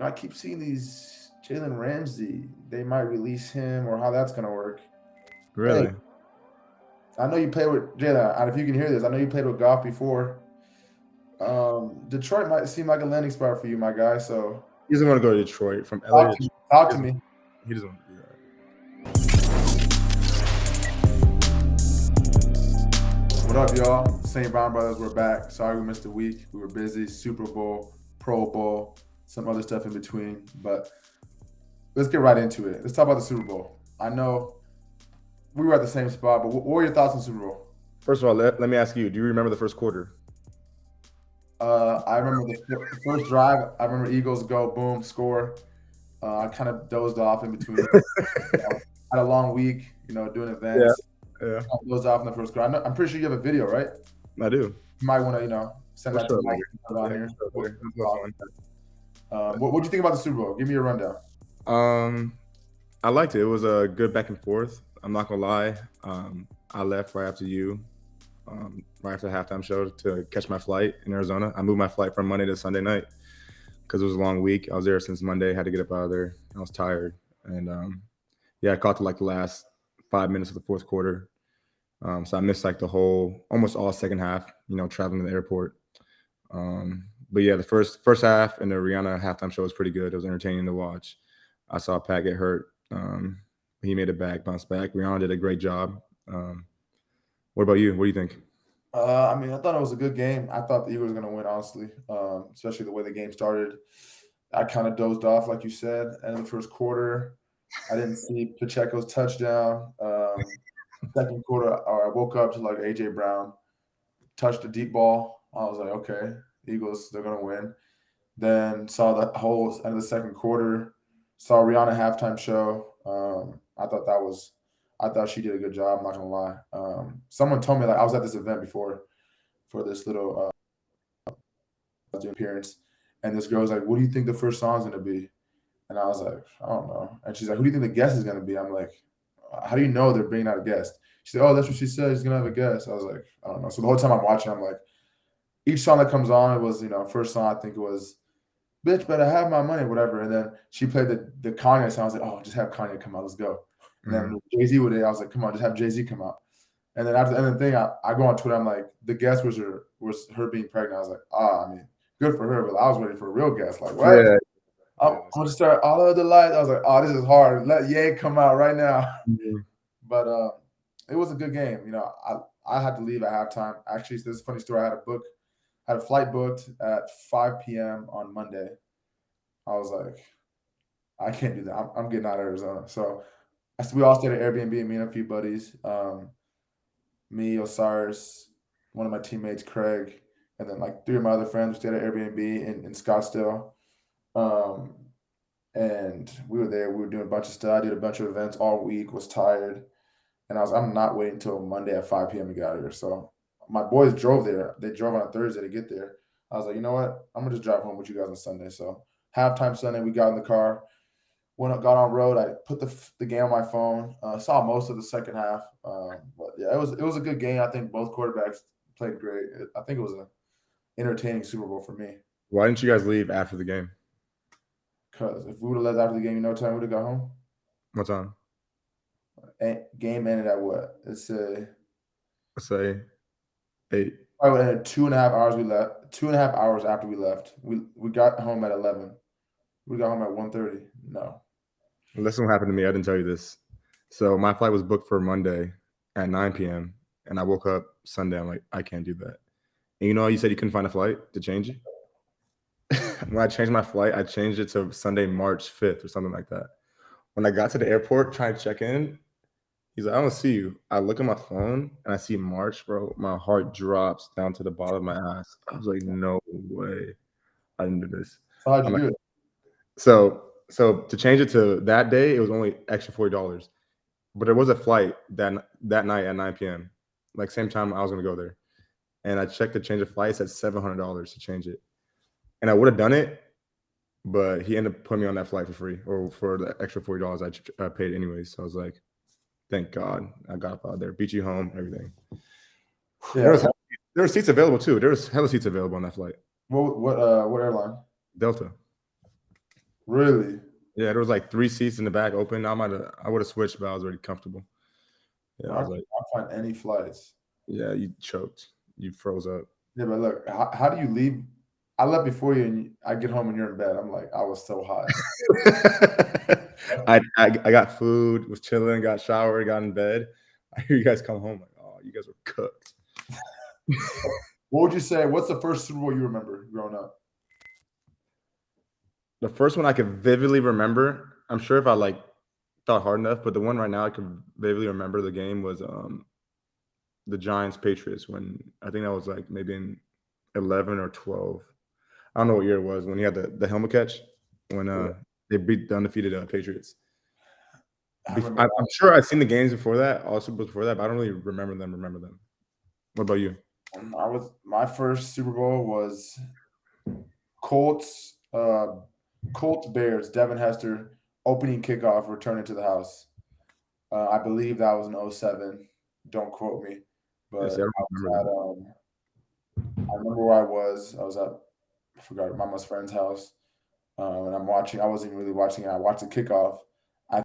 I keep seeing these Jalen Ramsey. They might release him, or how that's gonna work. Hey, Really? I know you played with Jalen, and if you can hear this, I know you played with Goff before. Detroit might seem like a landing spot for you, my guy. So He doesn't want to go to Detroit. From LA to Detroit. talk to me. He doesn't want to do that. What up, y'all? St. Brown Brothers, we're back. Sorry we missed a week. We were busy. Super Bowl, Pro Bowl, some other stuff in between. But let's get right into it. Let's talk about the Super Bowl. I know we were at the same spot, but what were your thoughts on the Super Bowl? First of all, let me ask you, do you remember the first quarter? I remember the first drive. I remember Eagles go, boom, score. I kind of dozed off in between. Had a long week, doing events. Yeah. I dozed off in the first quarter. I'm pretty sure you have a video, right? I do. You might want to, send that to Mike on here. What do you think about the Super Bowl? Give me a rundown. I liked it. It was a good back and forth. I'm not gonna lie. I left right after you, right after the halftime show to catch my flight in Arizona. I moved my flight from Monday to Sunday night because it was a long week. I was there since Monday. Had to get up out of there. I was tired, and I caught to like the last 5 minutes of the fourth quarter. So I missed like the whole, almost all second half. Traveling to the airport. But yeah, the first half and the Rihanna halftime show was pretty good. It was entertaining to watch. I saw Pat get hurt. He made it back, bounced back. Rihanna did a great job. What about you? What do you think? I thought it was a good game. I thought the Eagles were going to win, honestly, especially the way the game started. I kind of dozed off, like you said, end of the first quarter. I didn't see Pacheco's touchdown. Second quarter, I woke up to like A.J. Brown touched the deep ball. I was like, okay, Eagles, they're going to win. Then saw the whole end of the second quarter, saw Rihanna halftime show. I thought she did a good job. I'm not gonna lie. Someone told me, like, I was at this event before for this little appearance, and this girl was like, "What do you think the first song's gonna be?" And I was like, "I don't know." And she's like, "Who do you think the guest is gonna be?" I'm like, "How do you know they're bringing out a guest?" She said, "Oh, that's what she said. She's gonna have a guest." I was like, "I don't know." So the whole time I'm watching, I'm like, each song that comes on, it was first song I think it was "Bitch Better Have My Money," whatever, and then she played the Kanye song. I was like, "Oh, just have Kanye come out. Let's go." And then Jay-Z with it, I was like, come on, just have Jay-Z come out. And then after the end of the thing, I go on Twitter, I'm like, the guest was her being pregnant. I was like, good for her, but I was ready for a real guest. Like, what? Yeah. I'm going to start all of the lights. I was like, oh, this is hard. Let Ye come out right now. Mm-hmm. But it was a good game. I had to leave at halftime. Actually, this is a funny story. I had a flight booked at 5 p.m. on Monday. I was like, I can't do that. I'm getting out of Arizona. So we all stayed at Airbnb, me and a few buddies. Me, Osiris, one of my teammates, Craig, and then like 3 of my other friends. We stayed at Airbnb in Scottsdale. And we were there. We were doing a bunch of stuff. I did a bunch of events all week, was tired. And I'm not waiting until Monday at 5 p.m. to get out of here. So my boys drove there. They drove on a Thursday to get there. I was like, you know what? I'm going to just drive home with you guys on Sunday. So halftime Sunday, we got in the car. Got on road. I put the game on my phone. Saw most of the second half. But yeah, it was a good game. I think both quarterbacks played great. I think it was an entertaining Super Bowl for me. Why didn't you guys leave after the game? Because if we would have left after the game, you know what time we would have got home? What time? Game ended at what? Let's say 8. I would have had 2.5 hours. We left 2.5 hours after we left. We got home at 11. We got home at 1:30. No. Listen, what happened to me. I didn't tell you this. So my flight was booked for Monday at 9 p.m. and I woke up Sunday. I'm like, I can't do that. And you said you couldn't find a flight to change it. When I changed my flight, I changed it to Sunday, March 5th or something like that. When I got to the airport trying to check in, he's like, I don't see you. I look at my phone and I see March, bro. My heart drops down to the bottom of my ass. I was like, no way. I didn't do this. So how'd you do it? So to change it to that day, it was only extra $40. But there was a flight that night at 9 p.m. Like same time I was gonna go there. And I checked to change the flight, it said $700 to change it. And I would have done it, but he ended up putting me on that flight for free or for the extra $40 I paid anyways. So I was like, thank God I got up out there, beat you home, everything. Yeah. There were seats available too. There was hella seats available on that flight. What airline? Delta. Really? Yeah, there was like 3 seats in the back open. I would have switched, but I was already comfortable. Yeah, I I was like, can't find any flights. yeah, you choked. You froze up. Yeah, but look, how do you leave? I left before you, and I get home and you're in bed. I'm like, I was so hot. I got food, was chilling, got showered, got in bed. I hear you guys come home like, oh, you guys were cooked. What would you say? What's the first Super Bowl you remember growing up? The first one I could vividly remember, I'm sure if I like thought hard enough, but the one right now I can vividly remember the game was the Giants Patriots when I think that was like maybe in 11 or 12. I don't know what year it was when he had the helmet catch when they beat the undefeated Patriots. I'm sure I've seen the games before that, all Super Bowls before that, but I don't really remember them. What about you? My first Super Bowl was Colts Bears, Devin Hester, opening kickoff, returning to the house. I believe that was in 07. Don't quote me. But Yeah, see, I don't remember I remember where I was. I was at, I forgot, Mama's friend's house. And I'm watching. I wasn't even really watching it. I watched the kickoff. I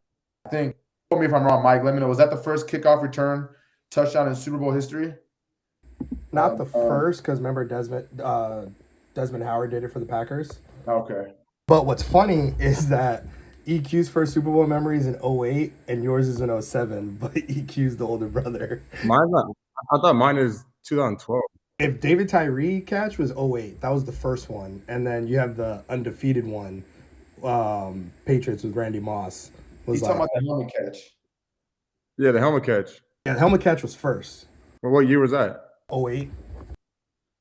think, tell me if I'm wrong, Mike. Let me know. Was that the first kickoff return touchdown in Super Bowl history? Not the first, because remember Desmond Howard did it for the Packers. Okay. But what's funny is that EQ's first Super Bowl memory is in 08 and yours is in 07, but EQ's the older brother. Mine's not. I thought mine is 2012. If David Tyree catch was 08, that was the first one. And then you have the undefeated one, Patriots with Randy Moss. He's talking about the helmet catch. Yeah, the helmet catch. Yeah, the helmet catch was first. Well, what year was that? 08.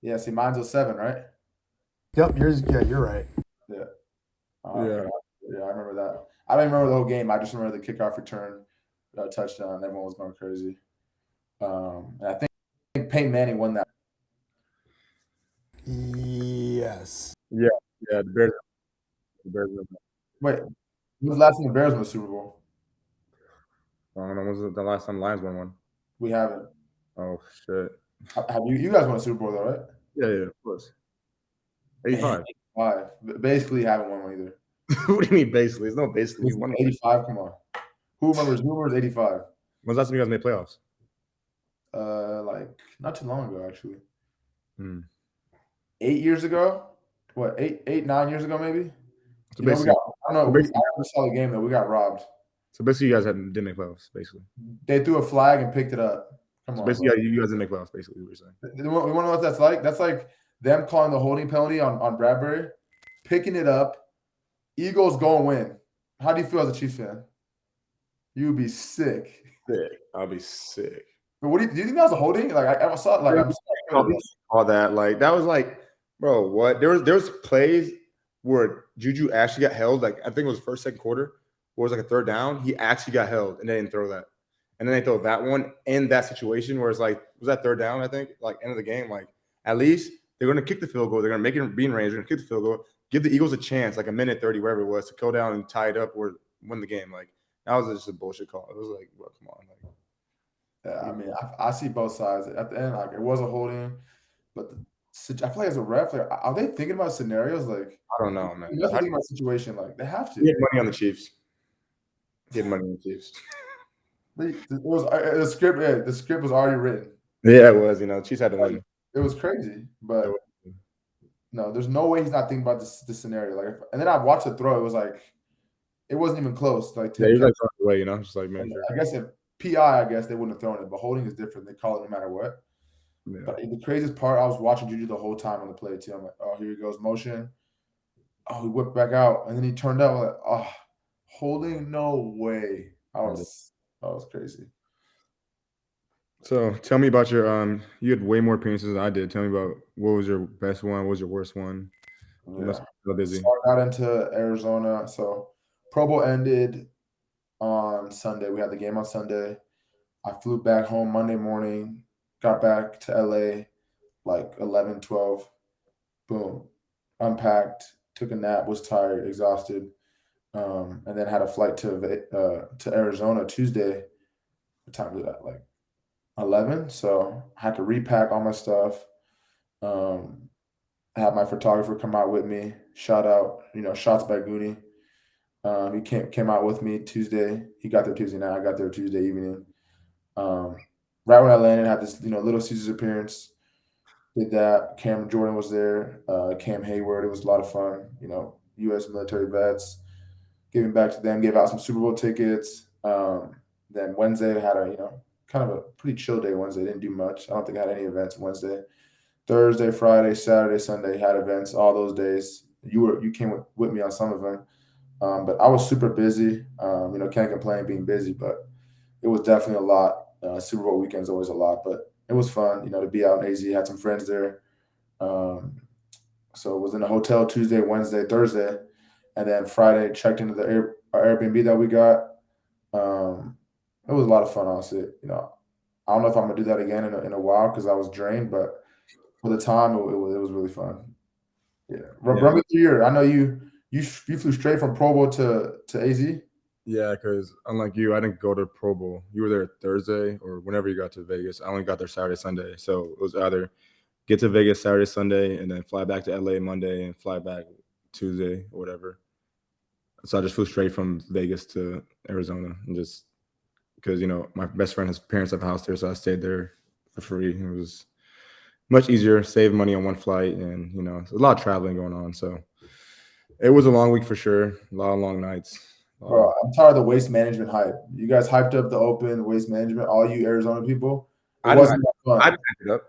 Yeah, see, mine's 07, right? Yep, you're right. Yeah. Yeah. Yeah, I remember that. I don't remember the whole game. I just remember the kickoff return, touchdown. Everyone was going crazy. And I think Peyton Manning won that. Yes. Yeah, the Bears. Wait, when was the last time the Bears won the Super Bowl? I don't know. When was the last time Lions won one? We haven't. Oh shit. Have you guys won a Super Bowl though, right? Yeah, of course. 85. 85. Basically, haven't won one either. What do you mean basically? It's not basically. It's 85. Come on. Who remembers 85? When's the last time you guys made playoffs? Like not too long ago, actually. 8 years ago? What? 9 years ago, maybe? So basically, I don't know. I never saw the game though. We got robbed. So basically, you guys didn't make playoffs. Basically, they threw a flag and picked it up. Come on. Basically, you guys didn't make playoffs. Basically, what you're saying. You want to know what that's like? That's like them calling the holding penalty on Bradbury, picking it up. Eagles go and win. How do you feel as a Chiefs fan? You'd be sick. I'll be sick. But do you think that was a holding? Like I saw it. Like I'm sorry. All that. Like that was like, bro. What? There was plays where Juju actually got held. Like I think it was first, second quarter. Where it was like a third down. He actually got held, and they didn't throw that. And then they throw that one in that situation where it's like, was that third down? I think like end of the game. Like at least they're going to kick the field goal. They're going to make it being range. They're going to kick the field goal. Give the Eagles a chance, like a minute 30, wherever it was, to go down and tie it up or win the game. Like that was just a bullshit call. It was like, well, come on. Like, yeah, I mean, I see both sides. At the end, like it was a holding, but I feel like as a ref, like, are they thinking about scenarios? Like I don't know, man. They're thinking about situation. Like they have to get money on the Chiefs. Get money on the Chiefs. It was the script. Yeah, the script was already written. Yeah, it was. Chiefs had to win. It was crazy, but no, there's no way he's not thinking about this scenario. Like, and then I watched the throw. It was like, it wasn't even close. Like, yeah, he's like throwing away. Just like man. Sure. I guess if PI, they wouldn't have thrown it, but holding is different. They call it no matter what. Yeah. But the craziest part, I was watching Juju the whole time on the play too. I'm like, oh, here he goes, motion. Oh, he whipped back out, and then he turned out like, oh, holding, no way. That was crazy. So tell me about your you had way more appearances than I did. Tell me about what was your best one, what was your worst one? You must be so busy. So I got into Arizona. So Pro Bowl ended on Sunday. We had the game on Sunday. I flew back home Monday morning, got back to LA like 11, 12. Boom. Unpacked, took a nap, was tired, exhausted. And then had a flight to Arizona Tuesday. What time was that? Like 11. So I had to repack all my stuff. I had my photographer come out with me. Shout out, shots by Goonie. He came out with me Tuesday. He got there Tuesday night. I got there Tuesday evening. Right when I landed, I had this Little Caesars appearance. Did that. Cameron Jordan was there. Cam Hayward. It was a lot of fun. U.S. military vets. Giving back to them. Gave out some Super Bowl tickets. Then Wednesday I had a kind of a pretty chill day. Wednesday didn't do much. I don't think I had any events Wednesday. Thursday, Friday, Saturday, Sunday had events all those days. You came with me on some of them. But I was super busy. Can't complain being busy, but it was definitely a lot. Super Bowl weekend's always a lot, but it was fun, to be out in AZ. Had some friends there. So was in a hotel Tuesday, Wednesday, Thursday, and then Friday checked into our Airbnb that we got. It was a lot of fun, honestly. I don't know if I'm gonna do that again in a while because I was drained, but for the time, it was really fun. Yeah, run me through your. I know you flew straight from Pro Bowl to AZ. Yeah, because unlike you, I didn't go to Pro Bowl. You were there Thursday or whenever you got to Vegas. I only got there Saturday, Sunday. So it was either get to Vegas Saturday, Sunday, and then fly back to LA Monday and fly back Tuesday or whatever. So I just flew straight from Vegas to Arizona and just because, my best friend, his parents have a house there. So I stayed there for free. It was much easier, save money on one flight, and, a lot of traveling going on. So it was a long week for sure. A lot of long nights. Bro, I'm tired of the waste management hype. You guys hyped up the open waste management, all you Arizona people. It wasn't that fun. I hyped it up.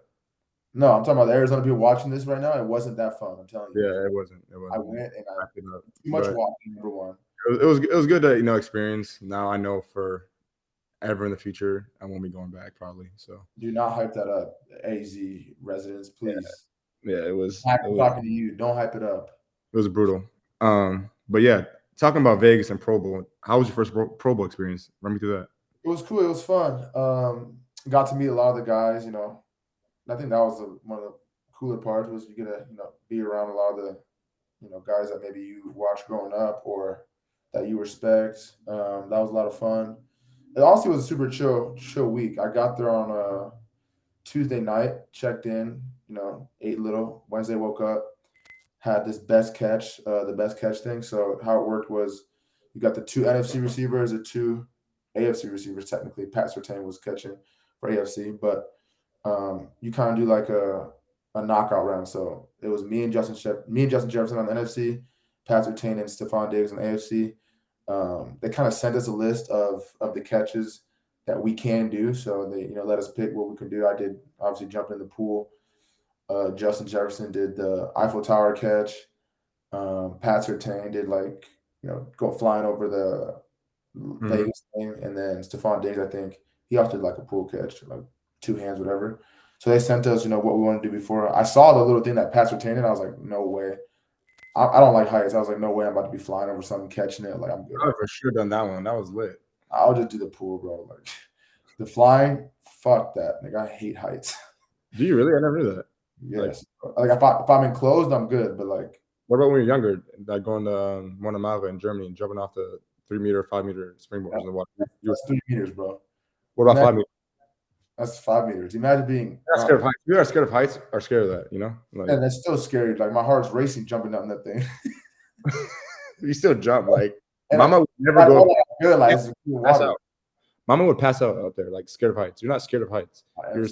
No, I'm talking about the Arizona people watching this right now. It wasn't that fun. I'm telling you. Yeah, it wasn't. I went and I hyped it up. too much walking. Number one. It was good to experience. Now I know for ever in the future I won't be going back probably. So do not hype that up, AZ residents, please. Yeah, it was. Talking to you. Don't hype it up. It was brutal. But yeah, talking about Vegas and Pro Bowl. How was your first Pro Bowl experience? Run me through that. It was cool. It was fun. Got to meet a lot of the guys. I think that was one of the cooler parts was you get to be around a lot of the guys that maybe you watched growing up or that you respect. That was a lot of fun. It also was a super chill week. I got there on a Tuesday night, checked in, ate little. Wednesday woke up, had this best catch, the best catch thing. So how it worked was you got the two NFC receivers, the two AFC receivers. Technically, Pat Surtain was catching for AFC, but you kind of do like a knockout round. So it was me and Justin Jefferson on the NFC, Pat Surtain and Stephon Diggs on the AFC. They kind of sent us a list of the catches that we can do. So they let us pick what we can do. I did obviously jump in the pool. Justin Jefferson did the Eiffel Tower catch. Pat Surtain did go flying over the Vegas thing, and then Stephon Diggs, I think he also did like a pool catch, like two hands, whatever. So they sent us, what we want to do before. I saw the little thing that Pat Surtain did. I was like, no way. I don't like heights. I was like, no way I'm about to be flying over something, catching it. Like I'm good. I would for sure done that one. That was lit. I'll just do the pool, bro. Like the flying, fuck that. Like I hate heights. Do you really? I never knew that. Yes. Like if I'm enclosed, I'm good. But like, what about when you're younger? Like going to Amon-Ra in Germany and jumping off the 3-meter, 5-meter springboards in the water. That's 3 meters, bro. What about 5 meters? That's 5 meters. Imagine being scared of heights. You are scared of heights or scared of that, and that's still scary. Like my heart's racing jumping up in that thing. You still jump, like Mama would never go. Good, like pass out. Mama would pass out up there, like scared of heights. You're not scared of heights. You're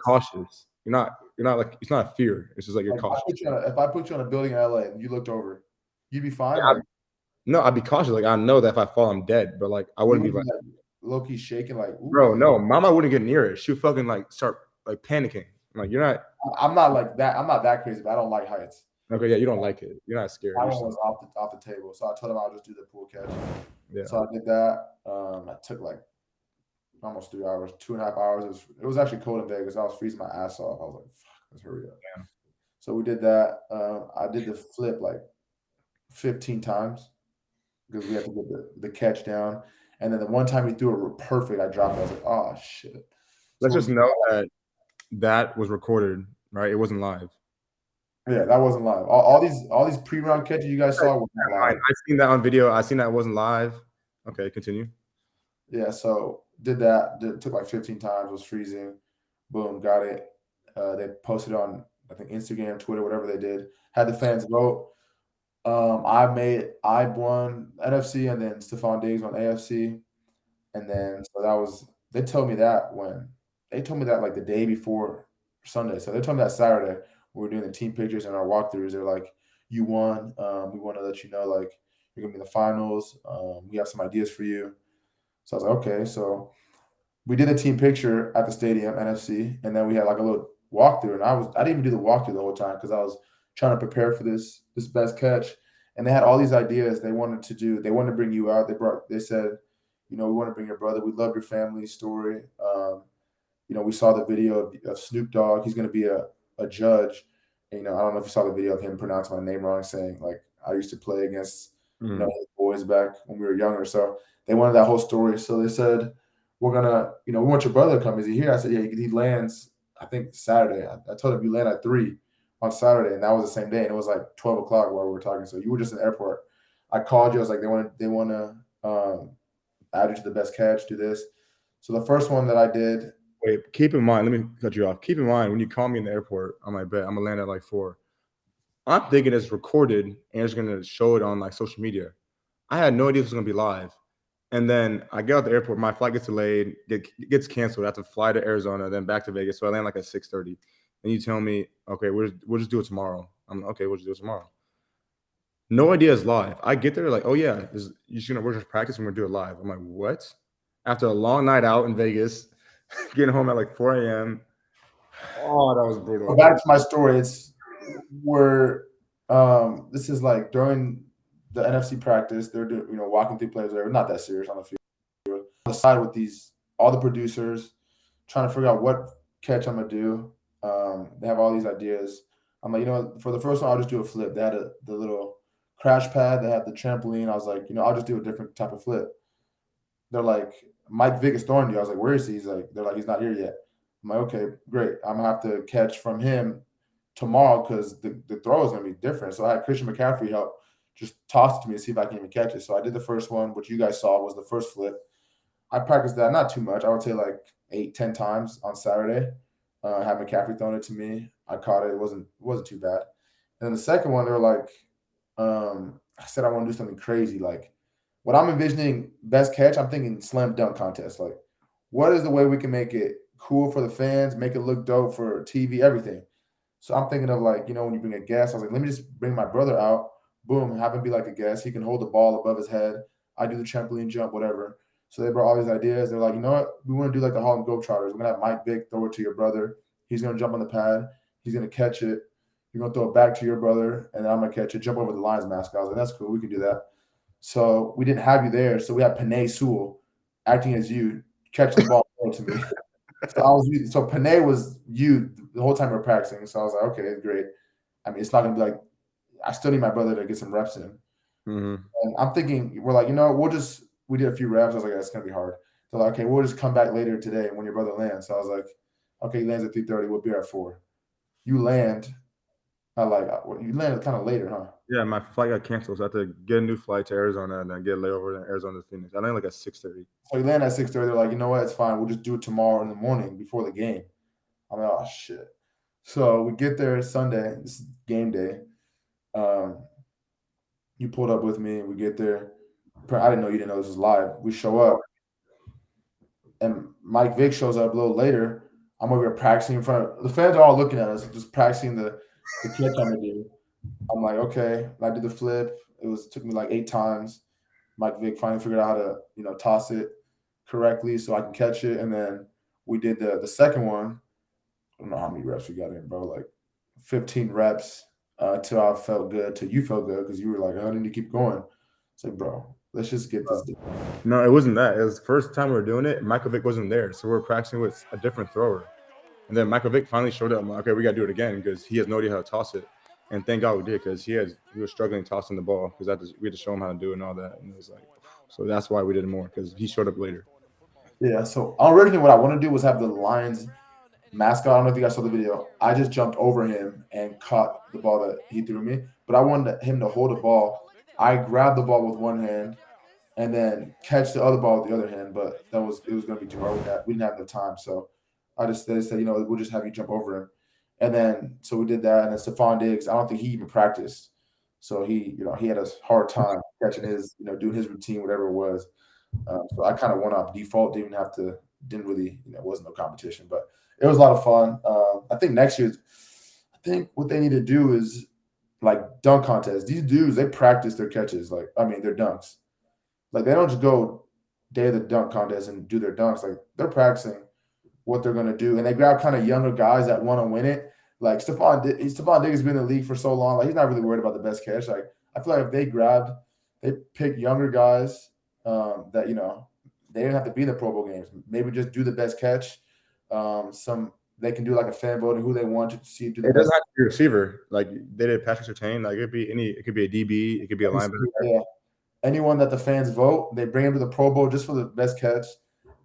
cautious. You're not like it's not a fear. It's just like you're cautious. If I put you on a building in LA and you looked over, you'd be fine. Yeah, no, I'd be cautious. Like I know that if I fall, I'm dead. But like I wouldn't be like low-key shaking, like ooh. Bro, no, Mama wouldn't get near it. She'd fucking like start like panicking. Like you're not. I'm not like that. I'm not that crazy, but I don't like heights. Okay, yeah, you don't like it. You're not scared. That one was off the table, so I told him I'll just do the pool catch. Yeah. So I did that. I took like almost 3 hours, 2.5 hours. It was actually cold in Vegas. I was freezing my ass off. I was like, fuck, let's hurry up. Yeah. So we did that. I did the flip like 15 times because we had to get the catch down. And then the one time he threw it perfect, I dropped it. I was like, oh, shit. Let's just know that was recorded, right? It wasn't live. Yeah, that wasn't live. All these pre-round catches you guys saw were not live. I've seen that on video. I seen that it wasn't live. Okay, continue. Yeah, so did that. Took like 15 times. Was freezing. Boom, got it. They posted on I think Instagram, Twitter, whatever they did. Had the fans vote. I won NFC, and then Stephon Diggs won AFC, and then so that was they told me that like the day before Sunday. So they told me that Saturday we were doing the team pictures and our walkthroughs. They're like, "You won. We want to let you know like you're gonna be in the finals. We have some ideas for you." So I was like, "Okay." So we did a team picture at the stadium, NFC, and then we had like a little walkthrough. And I didn't even do the walkthrough the whole time because I was trying to prepare for this best catch. And they had all these ideas they wanted to do. They wanted to bring you out. They said, we want to bring your brother. We love your family story. We saw the video of Snoop Dogg. He's going to be a judge. And, I don't know if you saw the video of him pronouncing my name wrong, saying like I used to play against boys back when we were younger. So they wanted that whole story. So they said, we're gonna, we want your brother to come. Is he here? I said, yeah. He lands, I think Saturday. I told him you land at 3 on Saturday, and that was the same day. And it was like 12 o'clock while we were talking. So you were just in the airport. I called you. I was like, they want to add you to the best catch. Do this. So the first one that I did. Wait, keep in mind. Let me cut you off. Keep in mind when you call me in the airport, I'm like, bet I'm gonna land at like 4. I'm thinking it's recorded and it's gonna show it on like social media. I had no idea this was gonna be live. And then I get out the airport, my flight gets delayed, gets canceled. I have to fly to Arizona, then back to Vegas. So I land like at 6:30. And you tell me, okay, we'll just do it tomorrow. I'm like, okay, we'll just do it tomorrow. No idea it's live. I get there like, oh yeah, we're just practicing, we're gonna do it live. I'm like, what? After a long night out in Vegas, getting home at like 4 a.m. Oh, that was brutal. Well, back to my story. This is like during the NFC practice, they're doing, walking through plays. They're not that serious on the field. On the side with all the producers, trying to figure out what catch I'm gonna do. They have all these ideas. I'm like, for the first one, I'll just do a flip. They had the little crash pad. They had the trampoline. I was like, I'll just do a different type of flip. They're like, Mike Vick is throwing you. I was like, where is he? They're like, he's not here yet. I'm like, okay, great. I'm gonna have to catch from him tomorrow because the throw is gonna be different. So I had Christian McCaffrey help just toss it to me to see if I can even catch it. So I did the first one, which you guys saw was the first flip. I practiced that not too much. I would say like 8-10 times on Saturday. I had McCaffrey throwing it to me. I caught it. It wasn't too bad. And then the second one, they were like, I said I want to do something crazy. Like when I'm envisioning best catch, I'm thinking slam dunk contest. Like, what is the way we can make it cool for the fans, make it look dope for TV, everything. So I'm thinking of like, when you bring a guest, I was like, let me just bring my brother out, boom, have him be like a guest. He can hold the ball above his head. I do the trampoline jump, whatever. So they brought all these ideas. They're like, you know what? We want to do like the Harlem Globetrotters. We're going to have Mike Vick throw it to your brother. He's going to jump on the pad. He's going to catch it. You're going to throw it back to your brother, and then I'm going to catch it, jump over the Lions mascot. I was like, that's cool. We can do that. So we didn't have you there. So we had Panay Sewell acting as you, catch the ball to me. So Panay was you the whole time we were practicing. So I was like, okay, great. I mean, it's not going to be like, I still need my brother to get some reps in. Mm-hmm. And I'm thinking, we're like, we did a few reps. I was like, that's going to be hard. They're like, okay, we'll just come back later today when your brother lands. So I was like, okay, he lands at 3:30. We'll be at 4. You land. You landed kind of later, huh? Yeah, my flight got canceled, so I had to get a new flight to Arizona and then get a layover in Arizona to Phoenix. I landed like at 6:30. So you land at 6:30. They're like, you know what? It's fine. We'll just do it tomorrow in the morning before the game. I'm like, oh shit. So we get there Sunday. This is game day. You pulled up with me. We get there. I didn't know you didn't know this was live. We show up, and Mike Vick shows up a little later. I'm over here practicing in front of the fans are all looking at us, just practicing the catch I'm gonna do. I'm like, okay. I did the flip. It took me like 8 times. Mike Vick finally figured out how to, toss it correctly so I can catch it. And then we did the second one. I don't know how many reps we got in, bro. Like 15 reps till I felt good, till you felt good because you were like, I need to keep going. It's like, bro, let's just get this done. No, it wasn't that. It was the first time we were doing it. Michael Vick wasn't there, so we were practicing with a different thrower. And then Michael Vick finally showed up. I'm like, okay, we got to do it again because he has no idea how to toss it. And thank God we did because he was struggling tossing the ball because we had to show him how to do it and all that. And it was like, so that's why we did it more because he showed up later. Yeah. So originally, what I want to do was have the Lions mascot. I don't know if you guys saw the video. I just jumped over him and caught the ball that he threw me, but I wanted him to hold the ball. I grabbed the ball with one hand and then catch the other ball with the other hand, but it was going to be too hard. We didn't have the time, so they said, we'll just have you jump over him. And then so we did that, and then Stephon Diggs, I don't think he even practiced. So he had a hard time catching his, doing his routine, whatever it was. So I kind of went off default, didn't really, it wasn't no competition, but it was a lot of fun. I think next year, I think what they need to do is like dunk contests. These dudes, they practice their catches, their dunks. Like they don't just go day of the dunk contest and do their dunks. Like they're practicing what they're gonna do, and they grab kind of younger guys that want to win it. Like Stephon Diggs has been in the league for so long. Like he's not really worried about the best catch. Like I feel like if they pick younger guys that they didn't have to be in the Pro Bowl games. Maybe just do the best catch. They can do like a fan voting who they want to see do the It best. doesn't have to be a receiver. Like they did Patrick Surtain. Like it could be a DB, it could be a linebacker. Yeah. Anyone that the fans vote, they bring them to the Pro Bowl just for the best catch.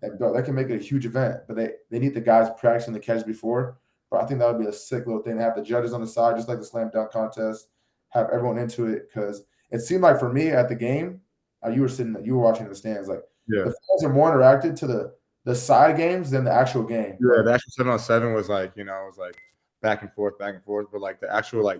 And that can make it a huge event. But they need the guys practicing the catch before. But I think that would be a sick little thing to have the judges on the side, just like the slam dunk contest, have everyone into it. Because it seemed like for me at the game, you were watching in the stands. Like the fans are more interacted to the side games than the actual game. Yeah, the actual 7-on-7 was like, it was like back and forth. But like the actual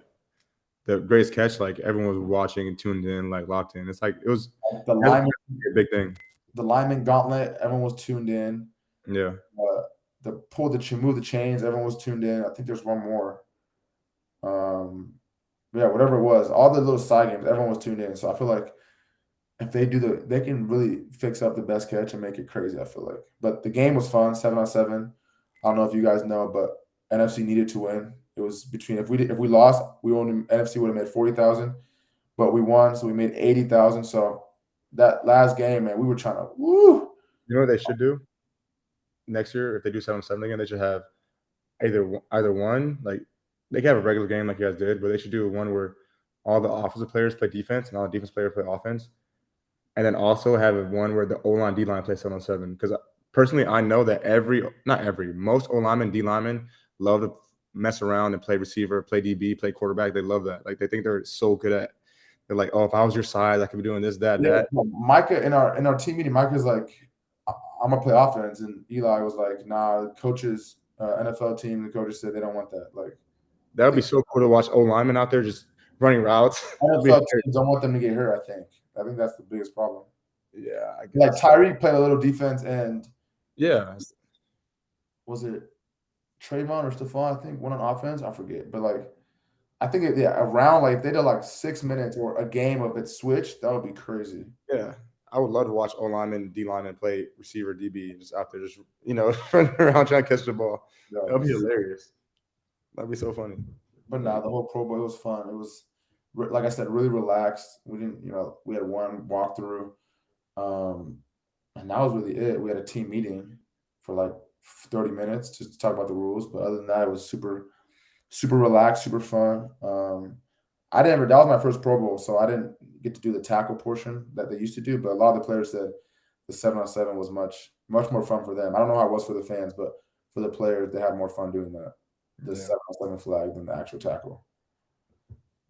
the greatest catch, like everyone was watching and tuned in, like locked in. It's like it was the lineman, a big thing. The lineman gauntlet, everyone was tuned in. Yeah. Move the chains, everyone was tuned in. I think there's one more. Whatever it was, all the little side games, everyone was tuned in. So I feel like if they they can really fix up the best catch and make it crazy. I feel like, but the game was fun, 7-on-7. I don't know if you guys know, but NFC needed to win. It was between if we lost, NFC would have made 40,000, but we won, so we made 80,000. So that last game, man, we were trying to woo. You know what they should do next year if they do 7-on-7 again? They should have either one, like they can have a regular game like you guys did, but they should do one where all the offensive players play defense and all the defense players play offense, and then also have one where the O-line, D-line play 7-on-7. Because personally, I know that most O-linemen, D-linemen love to mess around and play receiver, play DB, play quarterback. They love that. Like they think they're so good at. They're like, oh, if I was your side, I could be doing this, that, that. Micah in our team meeting, Micah's like, I'm gonna play offense, and Eli was like, nah, coaches, NFL team, the coaches said they don't want that. Like that would be so cool to watch O-linemen out there just running routes. NFL teams don't want them to get hurt. I think that's the biggest problem. Yeah, I guess. Like Tyreek played a little defense, and was it Trayvon or Stephon? I think one on offense. I forget, but like I think around like if they did like 6 minutes or a game of it switched, that would be crazy. Yeah, I would love to watch O-lineman, D-lineman play receiver, DB, just out there, just running around trying to catch the ball. That would be hilarious. That'd be so funny. But the whole Pro Bowl, it was fun. It was, like I said, really relaxed. We didn't, we had one walkthrough, and that was really it. We had a team meeting for like 30 minutes just to talk about the rules. But other than that, it was super, super relaxed, super fun. That was my first Pro Bowl, so I didn't get to do the tackle portion that they used to do. But a lot of the players said the 7-on-7 was much, much more fun for them. I don't know how it was for the fans, but for the players, they had more fun doing that. The 7-on-7 flag than the actual tackle.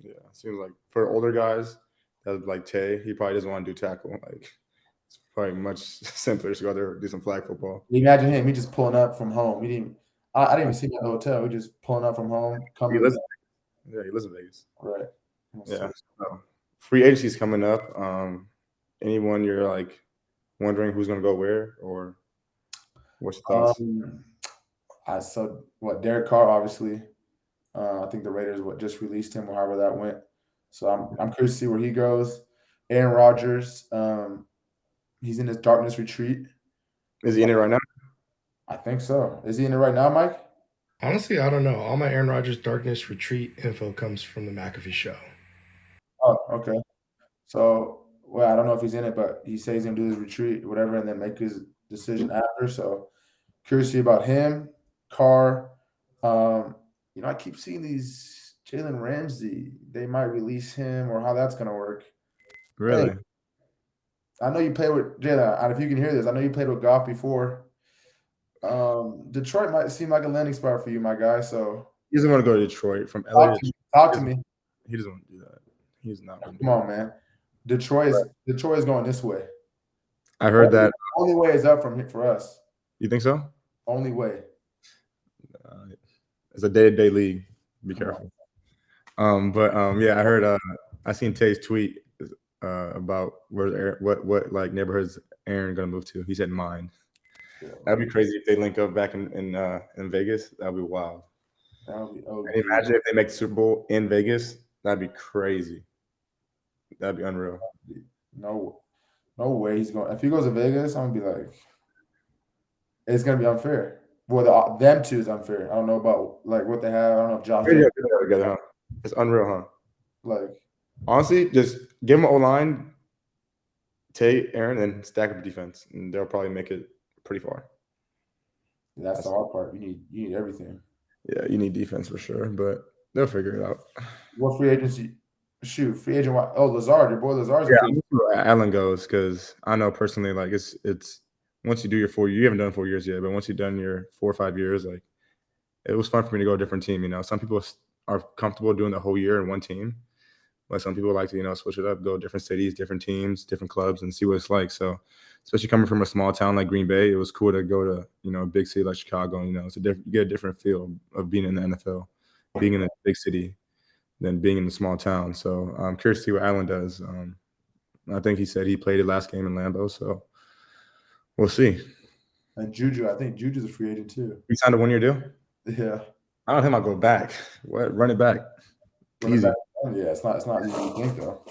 Yeah, it seems like for older guys, that like Tay, he probably doesn't want to do tackle. Like it's probably much simpler to go there and do some flag football. Imagine him, he just pulling up from home. I didn't even see him at the hotel. We just pulling up from home. He lives in Vegas. Right. Yeah. So, free agency's coming up. Anyone you're like wondering who's gonna go where, or what's your thoughts? I saw Derek Carr, obviously. I think the Raiders just released him or however that went. So I'm curious to see where he goes. Aaron Rodgers, he's in his darkness retreat. Is he in it right now? I think so. Is he in it right now, Mike? Honestly, I don't know. All my Aaron Rodgers darkness retreat info comes from the McAfee show. Oh, okay. So, I don't know if he's in it, but he says he's going to do his retreat, whatever, and then make his decision after. So, curious to see about him. Carr. I keep seeing these Jalen Ramsey. They might release him or how that's going to work. Really? Hey, I know you played with Jalen. And if you can hear this, I know you played with Goff before. Detroit might seem like a landing spot for you, my guy. So he doesn't want to go to Detroit. From LA. Talk to me. He doesn't want to do that. He's not. Come on, man. Detroit is going this way. I heard that. Only way is up for us. You think so? Only way. It's a day-to-day league. Be careful. I heard I seen Tay's tweet about where what like neighborhoods Aaron gonna move to. He said mine. Yeah. That'd be crazy if they link up back in Vegas. That'd be wild. That would be OG. And imagine if they make the Super Bowl in Vegas. That'd be crazy. That'd be unreal. No way he's going. If he goes to Vegas, I'm gonna be like, it's gonna be unfair. Well, them two is unfair. I don't know about like what they have. I don't know if Josh. Yeah, together, huh? It's unreal, huh? Like, honestly, just give them an O-line, Tay, Aaron, and stack up defense, and they'll probably make it pretty far. That's the hard part. You need everything. Yeah, you need defense for sure, but they'll figure it out. What free agency? Shoot, free agent. Oh, Lazard, your boy Lazard's. Yeah, I'm sure Allen goes because I know personally, like it's once you do your 4 years, you haven't done 4 years yet, but once you've done your 4 or 5 years, like it was fun for me to go to a different team. You know, some people are comfortable doing the whole year in one team, but some people like to switch it up, go to different cities, different teams, different clubs, and see what it's like. So, especially coming from a small town like Green Bay, it was cool to go to a big city like Chicago. It's you get a different feel of being in the NFL, being in a big city, than being in a small town. So I'm curious to see what Allen does. I think he said he played the last game in Lambeau, so we'll see. And Juju, I think Juju's a free agent too. He signed a 1-year deal? Yeah. I don't think I'll go back. What? Run it back. Easy. Yeah, it's not easy to think though.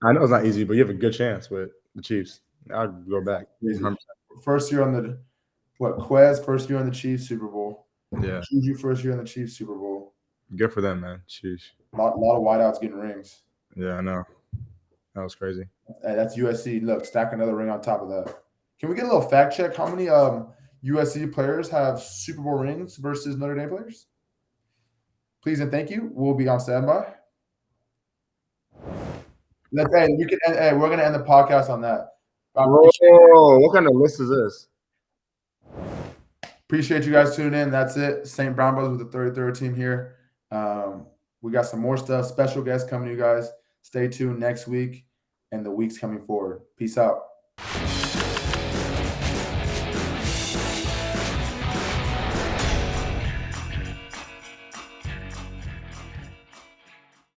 I know it's not easy, but you have a good chance with the Chiefs. I'll go back. 100%. First year on the Quez, first year on the Chiefs Super Bowl. Yeah. Juju first year on the Chiefs Super Bowl. Good for them, man. Sheesh. A lot of wideouts getting rings. Yeah, I know. That was crazy. Hey, that's USC. Look, stack another ring on top of that. Can we get a little fact check? How many USC players have Super Bowl rings versus Notre Dame players? Please and thank you. We'll be on standby. We're gonna end the podcast on that. Oh, what kind of list is this? Appreciate you guys tuning in. That's it. St. Brown Brothers with the 33rd team here. We got some more stuff, special guests coming to you guys. Stay tuned next week and the weeks coming forward. Peace out.